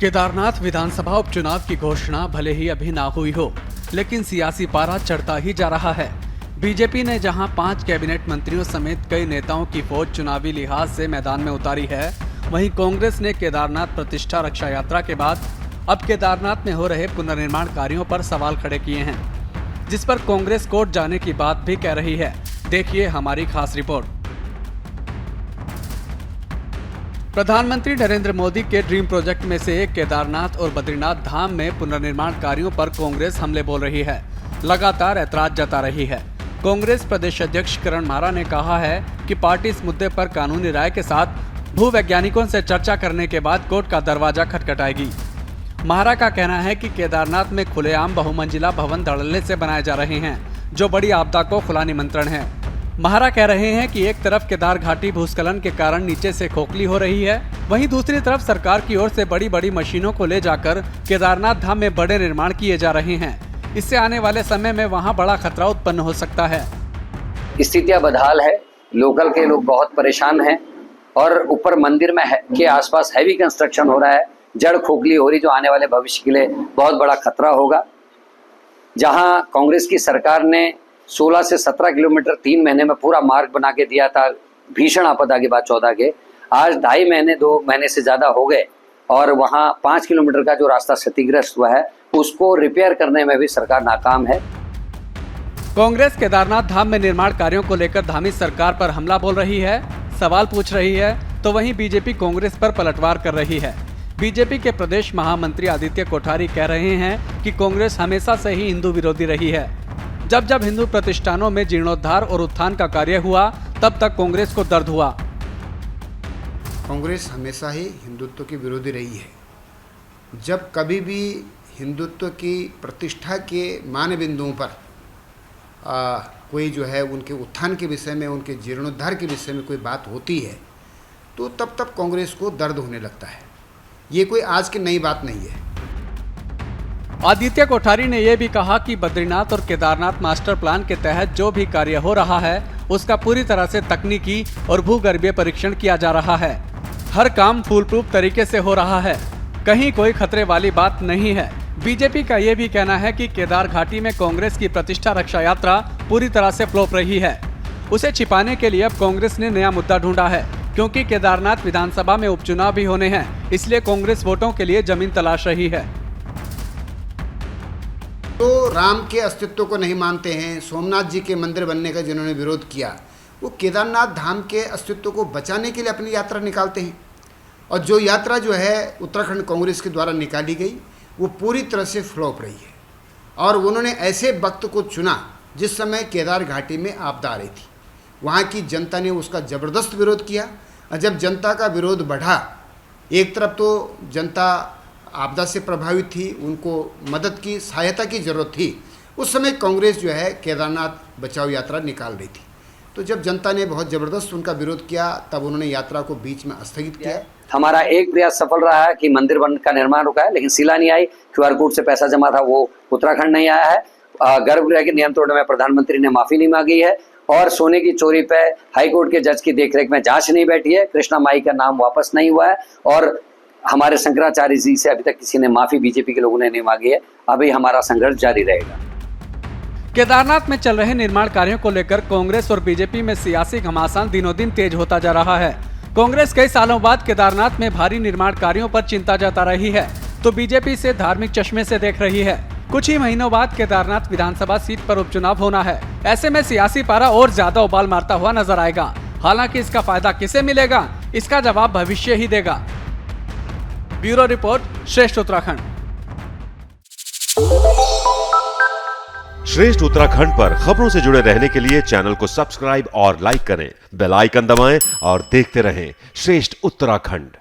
केदारनाथ विधानसभा उपचुनाव की घोषणा भले ही अभी ना हुई हो, लेकिन सियासी पारा चढ़ता ही जा रहा है। बीजेपी ने जहां 5 कैबिनेट मंत्रियों समेत कई नेताओं की फौज चुनावी लिहाज से मैदान में उतारी है, वहीं कांग्रेस ने केदारनाथ प्रतिष्ठा रक्षा यात्रा के बाद अब केदारनाथ में हो रहे पुनर्निर्माण कार्यों पर सवाल खड़े किए हैं, जिस पर कांग्रेस कोर्ट जाने की बात भी कह रही है। देखिए हमारी खास रिपोर्ट। प्रधानमंत्री नरेंद्र मोदी के ड्रीम प्रोजेक्ट में से एक केदारनाथ और बद्रीनाथ धाम में पुनर्निर्माण कार्यों पर कांग्रेस हमले बोल रही है, लगातार ऐतराज जता रही है। कांग्रेस प्रदेश अध्यक्ष करण मारा ने कहा है कि पार्टी इस मुद्दे पर कानूनी राय के साथ भूवैज्ञानिकों से चर्चा करने के बाद कोर्ट का दरवाजा खटखटाएगी। मारा का कहना है कि केदारनाथ में खुलेआम बहुमंजिला भवन धड़ल्ले से बनाए जा रहे हैं, जो बड़ी आपदा को खुला निमंत्रण है। महारा कह रहे हैं कि एक तरफ केदार घाटी भूस्खलन के कारण नीचे से खोखली हो रही है, वहीं दूसरी तरफ सरकार की ओर से बड़ी बड़ी मशीनों को ले जाकर केदारनाथ धाम में बड़े निर्माण किए जा रहे हैं। इससे आने वाले समय में वहां बड़ा खतरा उत्पन्न हो सकता है। स्थितियां बदहाल है, लोकल के लोग बहुत परेशान हैं और ऊपर मंदिर में के आसपास हैवी कंस्ट्रक्शन हो रहा है, जड़ खोखली हो रही, जो आने वाले भविष्य के लिए बहुत बड़ा खतरा होगा। जहां कांग्रेस की सरकार ने 16 से 17 किलोमीटर 3 महीने में पूरा मार्ग बना के दिया था, भीषण आपदा के बाद 14 के, आज 2.5 महीने 2 महीने से ज्यादा हो गए और वहां 5 किलोमीटर का जो रास्ता क्षतिग्रस्त हुआ है उसको रिपेयर करने में भी सरकार नाकाम है। कांग्रेस केदारनाथ धाम में निर्माण कार्यों को लेकर धामी सरकार पर हमला बोल रही है, सवाल पूछ रही है, तो वहीं बीजेपी कांग्रेस पर पलटवार कर रही है। बीजेपी के प्रदेश महामंत्री आदित्य कोठारी कह रहे हैं कि कांग्रेस हमेशा से ही हिंदू विरोधी रही है। जब जब हिंदू प्रतिष्ठानों में जीर्णोद्धार और उत्थान का कार्य हुआ, तब तक कांग्रेस को दर्द हुआ। कांग्रेस हमेशा ही हिंदुत्व की विरोधी रही है। जब कभी भी हिंदुत्व की प्रतिष्ठा के मान बिंदुओं पर कोई जो है उनके उत्थान के विषय में, उनके जीर्णोद्धार के विषय में कोई बात होती है, तो तब तब कांग्रेस को दर्द होने लगता है। ये कोई आज की नई बात नहीं है। आदित्य कोठारी ने यह भी कहा कि बद्रीनाथ और केदारनाथ मास्टर प्लान के तहत जो भी कार्य हो रहा है उसका पूरी तरह से तकनीकी और भूगर्भीय परीक्षण किया जा रहा है। हर काम फूल प्रूफ तरीके से हो रहा है, कहीं कोई खतरे वाली बात नहीं है। बीजेपी का यह भी कहना है कि केदार घाटी में कांग्रेस की प्रतिष्ठा रक्षा यात्रा पूरी तरह से फ्लॉप रही है। उसे छिपाने के लिए अब कांग्रेस ने नया मुद्दा ढूंढा है, क्योंकि केदारनाथ विधानसभा में उपचुनाव भी होने हैं, इसलिए कांग्रेस वोटों के लिए जमीन तलाश रही है। तो राम के अस्तित्व को नहीं मानते हैं, सोमनाथ जी के मंदिर बनने का जिन्होंने विरोध किया, वो केदारनाथ धाम के अस्तित्व को बचाने के लिए अपनी यात्रा निकालते हैं। और जो यात्रा जो है उत्तराखंड कांग्रेस के द्वारा निकाली गई, वो पूरी तरह से फ्लॉप रही है। और उन्होंने ऐसे वक्त को चुना जिस समय केदार घाटी में आपदा आ रही थी। वहाँ की जनता ने उसका ज़बरदस्त विरोध किया, और जब जनता का विरोध बढ़ा, एक तरफ तो जनता आपदा से प्रभावित थी, उनको मदद की, सहायता की ज़रूरत थी, उस समय कांग्रेस जो है केदारनाथ बचाओ यात्रा निकाल रही थी। तो जब जनता ने बहुत ज़बरदस्त उनका विरोध किया, तब उन्होंने यात्रा को बीच में स्थगित किया। हमारा एक प्रयास सफल रहा है कि मंदिर का निर्माण रुका है, लेकिन शिला नहीं आई। QR कोड से पैसा जमा था, वो उत्तराखंड नहीं आया है। गर्भगृह के नियम तोड़ने में प्रधानमंत्री ने माफी नहीं मांगी है, और सोने की चोरी पे हाईकोर्ट के जज की देखरेख में जांच नहीं बैठी है। कृष्णा माई का नाम वापस नहीं हुआ है, और हमारे शंकराचार्य जी से अभी तक किसी ने माफी बीजेपी के लोगों ने नहीं मांगी है। अभी हमारा संघर्ष जारी रहेगा। केदारनाथ में चल रहे निर्माण कार्यों को लेकर कांग्रेस और बीजेपी में सियासी घमासान दिनों दिन तेज होता जा रहा है। कांग्रेस कई सालों बाद केदारनाथ में भारी निर्माण कार्यों पर चिंता जता रही है, तो बीजेपी से धार्मिक चश्मे से देख रही है। कुछ ही महीनों बाद केदारनाथ विधानसभा सीट पर उपचुनाव होना है। ऐसे में सियासी पारा और ज्यादा उबाल मारता हुआ नजर आएगा। हालांकि इसका फायदा किसे मिलेगा, इसका जवाब भविष्य ही देगा। ब्यूरो रिपोर्ट, श्रेष्ठ उत्तराखंड। श्रेष्ठ उत्तराखंड पर खबरों से जुड़े रहने के लिए चैनल को सब्सक्राइब और लाइक करें, बेल आइकन दबाएं और देखते रहें श्रेष्ठ उत्तराखंड।